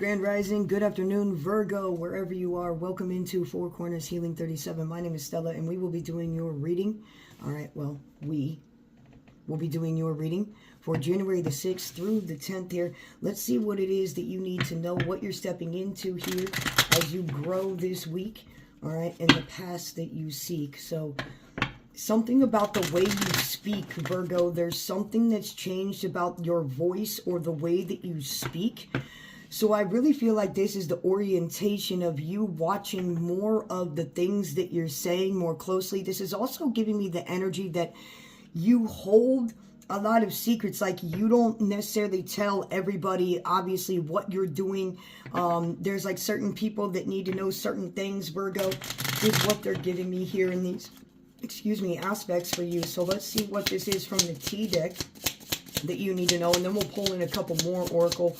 Grand Rising, good afternoon, Virgo, wherever you are. Welcome into Four Corners Healing 37. My name is Stella, and we will be doing your reading. All right, well, we will be doing your reading for January the 6th through the 10th here. Let's see what it is that you need to know, what you're stepping into here as you grow this week, all right, and the paths that you seek. So something about the way you speak, Virgo, there's something that's changed about your voice or the way that you speak. So I really feel like this is the orientation of you watching more of the things that you're saying more closely. This is also giving me the energy that you hold a lot of secrets, like you don't necessarily tell everybody obviously what you're doing. There's like certain people that need to know certain things, Virgo, is what they're giving me here in these aspects for you. So let's see what this is from the T deck that you need to know, and then we'll pull in a couple more oracle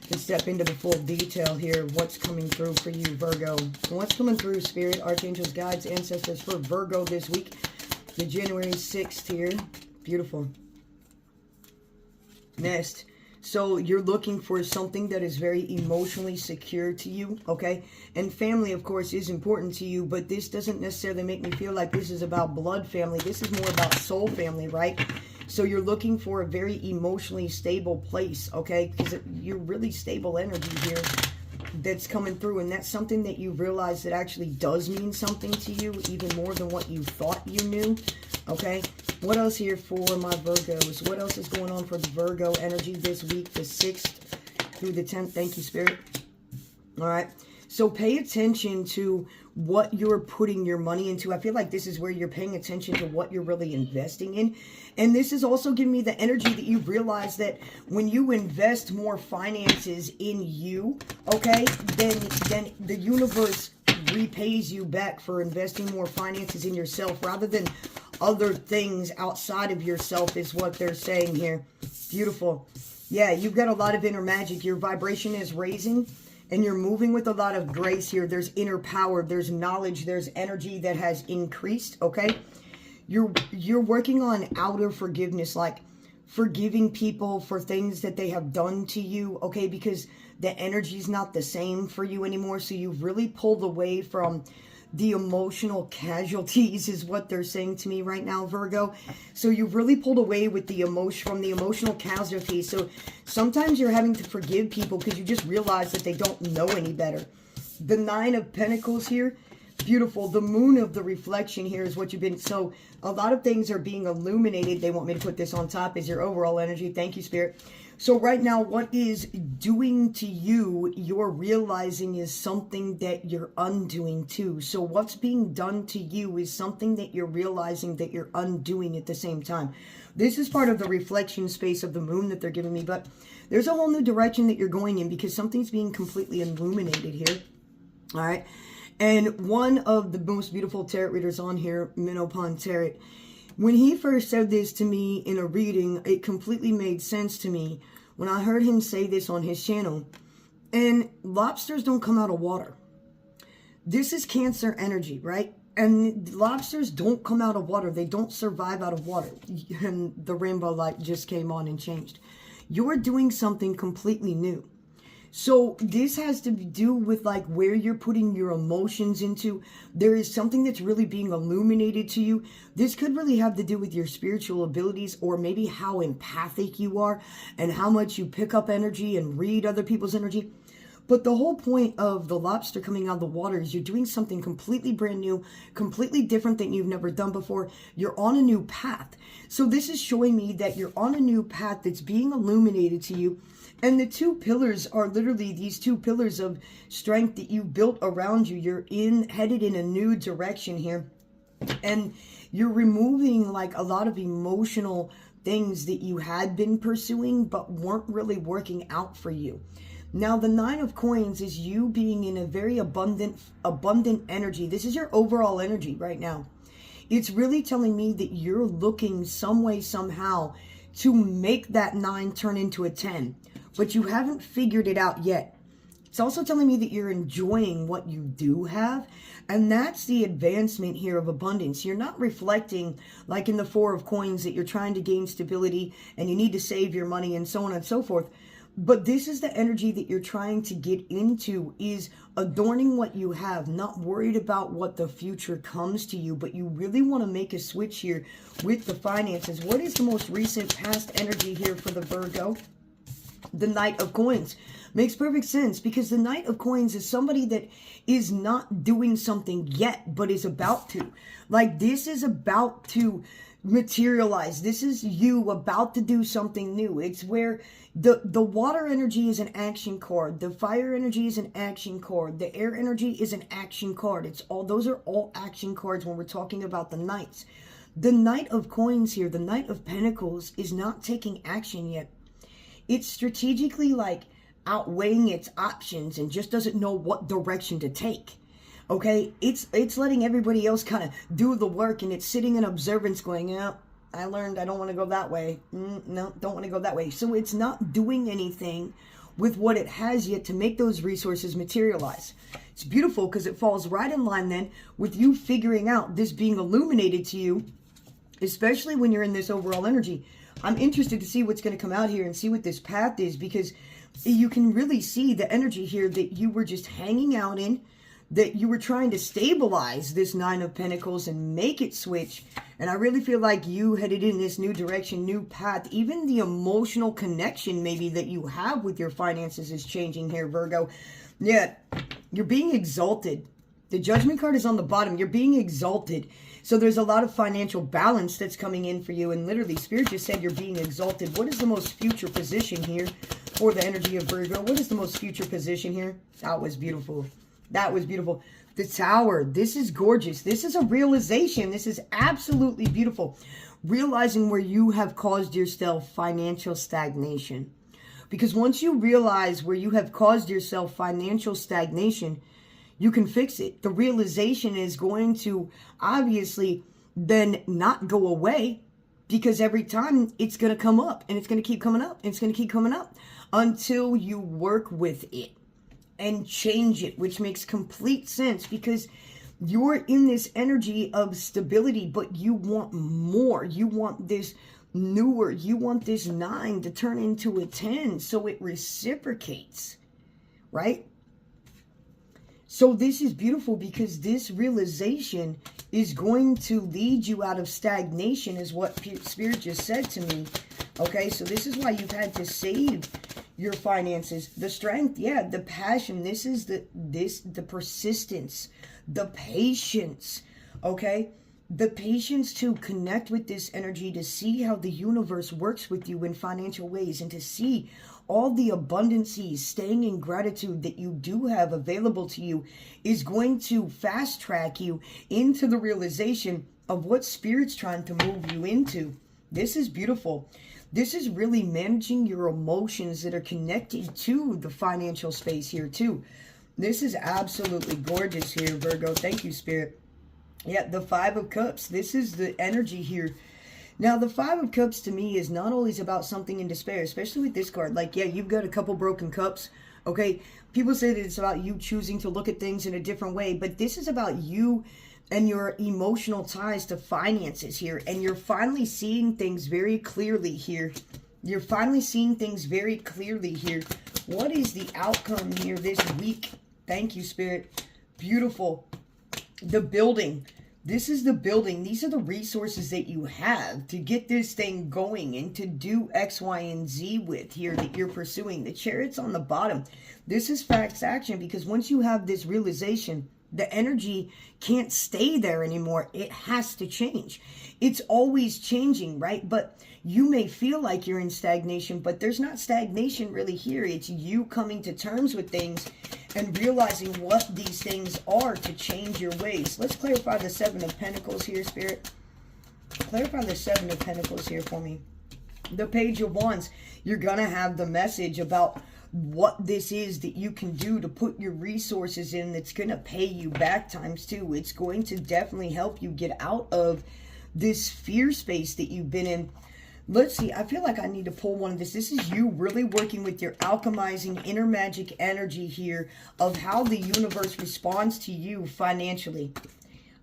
and step into the full detail here of what's coming through for you, Virgo. And what's coming through, Spirit, Archangels, Guides, Ancestors for Virgo this week, the January 6th here. Beautiful. Next. So you're looking for something that is very emotionally secure to you, okay? And family, of course, is important to you, but this doesn't necessarily make me feel like this is about blood family. This is more about soul family, right? So you're looking for a very emotionally stable place, okay? Because you're really stable energy here that's coming through, and that's something that you realize that actually does mean something to you, even more than what you thought you knew, okay? What else here for my Virgos? What else is going on for the Virgo energy this week, the 6th through the 10th? Thank you, Spirit. All right. So pay attention to what you're putting your money into. I feel like this is where you're paying attention to what you're really investing in. And this is also giving me the energy that you realize that when you invest more finances in you, okay, then the universe repays you back for investing more finances in yourself rather than other things outside of yourself, is what they're saying here. Beautiful. Yeah, you've got a lot of inner magic. Your vibration is raising, and you're moving with a lot of grace here. There's inner power, there's knowledge, there's energy that has increased, okay? You're working on outer forgiveness, like forgiving people for things that they have done to you, okay? Because the energy's not the same for you anymore. So you've really pulled away from the emotional casualties, is what they're saying to me right now, Virgo. So you've really pulled away with the emotional casualties. So sometimes you're having to forgive people because you just realize that they don't know any better. The 9 of Pentacles here, beautiful. The moon of the reflection here is what you've been. So a lot of things are being illuminated. They want me to put this on top as your overall energy. Thank you, Spirit. So right now, what is doing to you, you're realizing is something that you're undoing too. So what's being done to you is something that you're realizing that you're undoing at the same time. This is part of the reflection space of the moon that they're giving me, but there's a whole new direction that you're going in because something's being completely illuminated here. All right. And one of the most beautiful tarot readers on here, Minopon Tarot, when he first said this to me in a reading, it completely made sense to me when I heard him say this on his channel. And lobsters don't come out of water. This is Cancer energy, right? And lobsters don't come out of water. They don't survive out of water. And the rainbow light just came on and changed. You're doing something completely new. So this has to do with like where you're putting your emotions into. There is something that's really being illuminated to you. This could really have to do with your spiritual abilities, or maybe how empathic you are and how much you pick up energy and read other people's energy. But the whole point of the lobster coming out of the water is you're doing something completely brand new, completely different than you've never done before. You're on a new path. So this is showing me that you're on a new path that's being illuminated to you. And the 2 pillars are literally these 2 pillars of strength that you built around you. You're headed in a new direction here. And you're removing like a lot of emotional things that you had been pursuing but weren't really working out for you. Now, the 9 of Coins is you being in a very abundant energy. This is your overall energy right now. It's really telling me that you're looking some way, somehow to make that 9 turn into a 10. But you haven't figured it out yet. It's also telling me that you're enjoying what you do have. And that's the advancement here of abundance. You're not reflecting like in the 4 of Coins that you're trying to gain stability and you need to save your money and so on and so forth. But this is the energy that you're trying to get into, is adorning what you have, not worried about what the future comes to you, but you really want to make a switch here with the finances. What is the most recent past energy here for the Virgo? The Knight of Coins. Makes perfect sense, because the Knight of Coins is somebody that is not doing something yet, but is about to. Like, this is about to materialize. This is you about to do something new. It's where the water energy is an action card. The fire energy is an action card. The air energy is an action card. It's all, those are all action cards when we're talking about the Knights. The Knight of Coins here, the Knight of Pentacles, is not taking action yet. It's strategically like outweighing its options and just doesn't know what direction to take. Okay, it's letting everybody else kind of do the work, and it's sitting in observance going, yeah, I learned I don't want to go that way. No, don't want to go that way. So it's not doing anything with what it has yet to make those resources materialize. It's beautiful because it falls right in line then with you figuring out this being illuminated to you, especially when you're in this overall energy. I'm interested to see what's going to come out here and see what this path is, because you can really see the energy here that you were just hanging out in, that you were trying to stabilize this Nine of Pentacles and make it switch. And I really feel like you headed in this new direction, new path. Even the emotional connection maybe that you have with your finances is changing here, Virgo. Yeah, you're being exalted. The Judgment card is on the bottom. You're being exalted. So there's a lot of financial balance that's coming in for you. And literally, Spirit just said you're being exalted. What is the most future position here for the energy of Virgo? What is the most future position here? That was beautiful. That was beautiful. The Tower. This is gorgeous. This is a realization. This is absolutely beautiful. Realizing where you have caused yourself financial stagnation. Because once you realize where you have caused yourself financial stagnation, you can fix it. The realization is going to obviously then not go away, because every time it's going to come up, and it's going to keep coming up, and it's going to keep coming up until you work with it and change it, which makes complete sense, because you're in this energy of stability, but you want more. You want this newer. You want this 9 to turn into a 10 so it reciprocates, right? So this is beautiful, because this realization is going to lead you out of stagnation, is what Spirit just said to me. Okay, so this is why you've had to save your finances. The strength, yeah, the passion. This is the persistence, the patience. Okay, the patience to connect with this energy, to see how the universe works with you in financial ways, and to see all the abundancies, staying in gratitude that you do have available to you, is going to fast track you into the realization of what Spirit's trying to move you into. This is beautiful. This is really managing your emotions that are connected to the financial space here too. This is absolutely gorgeous here, Virgo. Thank you, Spirit. Yeah, the Five of Cups. This is the energy here. Now, the Five of Cups to me is not always about something in despair, especially with this card. Like, yeah, you've got a couple broken cups, okay? People say that it's about you choosing to look at things in a different way, but this is about you and your emotional ties to finances here, and you're finally seeing things very clearly here. You're finally seeing things very clearly here. What is the outcome here this week? Thank you, Spirit. Beautiful. The building. This is the building. These are the resources that you have to get this thing going and to do X, Y, and Z with here that you're pursuing. The Chariot's on the bottom. This is fast action, because once you have this realization, the energy can't stay there anymore. It has to change. It's always changing, right? But you may feel like you're in stagnation, but there's not stagnation really here. It's you coming to terms with things and realizing what these things are to change your ways. Let's clarify the Seven of Pentacles here, Spirit. Clarify the Seven of Pentacles here for me. The Page of Wands. You're going to have the message about what this is that you can do to put your resources in that's going to pay you back ×2. It's going to definitely help you get out of this fear space that you've been in. Let's see, I feel like I need to pull one of this. This is you really working with your alchemizing inner magic energy here of how the universe responds to you financially.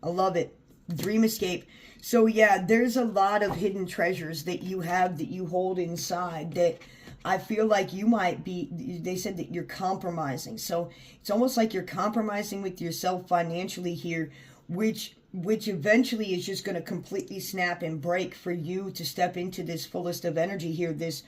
I love it. Dream escape. So yeah, there's a lot of hidden treasures that you have, that you hold inside, that I feel like you might be, they said that you're compromising. So it's almost like you're compromising with yourself financially here, which eventually is just going to completely snap and break for you to step into this fullest of energy here this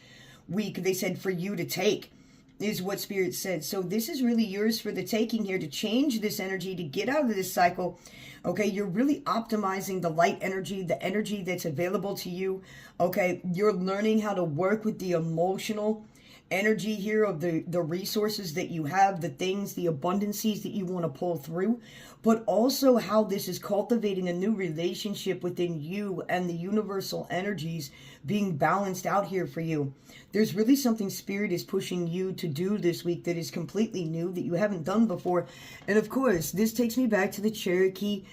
week. They said for you to take is what Spirit said. So this is really yours for the taking here, to change this energy, to get out of this cycle. Okay, you're really optimizing the light energy, the energy that's available to you. Okay, you're learning how to work with the emotional energy here of the resources that you have, the things, the abundancies that you want to pull through, but also how this is cultivating a new relationship within you and the universal energies being balanced out here for you. There's really something Spirit is pushing you to do this week that is completely new, that you haven't done before. And of course, this takes me back to the Cherokee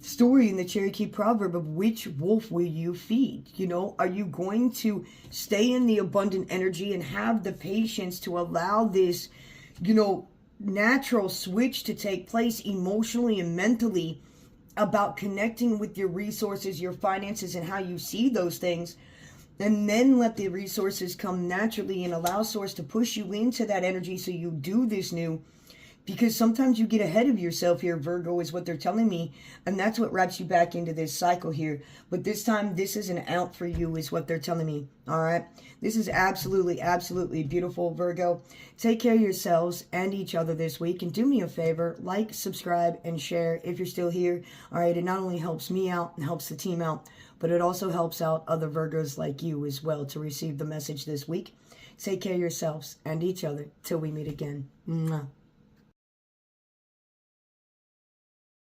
story in the Cherokee proverb of which wolf will you feed? You know, are you going to stay in the abundant energy and have the patience to allow this, you know, natural switch to take place emotionally and mentally about connecting with your resources, your finances, and how you see those things, and then let the resources come naturally and allow Source to push you into that energy so you do this new? Because sometimes you get ahead of yourself here, Virgo, is what they're telling me. And that's what wraps you back into this cycle here. But this time, this isn't out for you, is what they're telling me. All right? This is absolutely, absolutely beautiful, Virgo. Take care of yourselves and each other this week. And do me a favor, like, subscribe, and share if you're still here. All right? It not only helps me out and helps the team out, but it also helps out other Virgos like you as well to receive the message this week. Take care of yourselves and each other till we meet again. Mwah.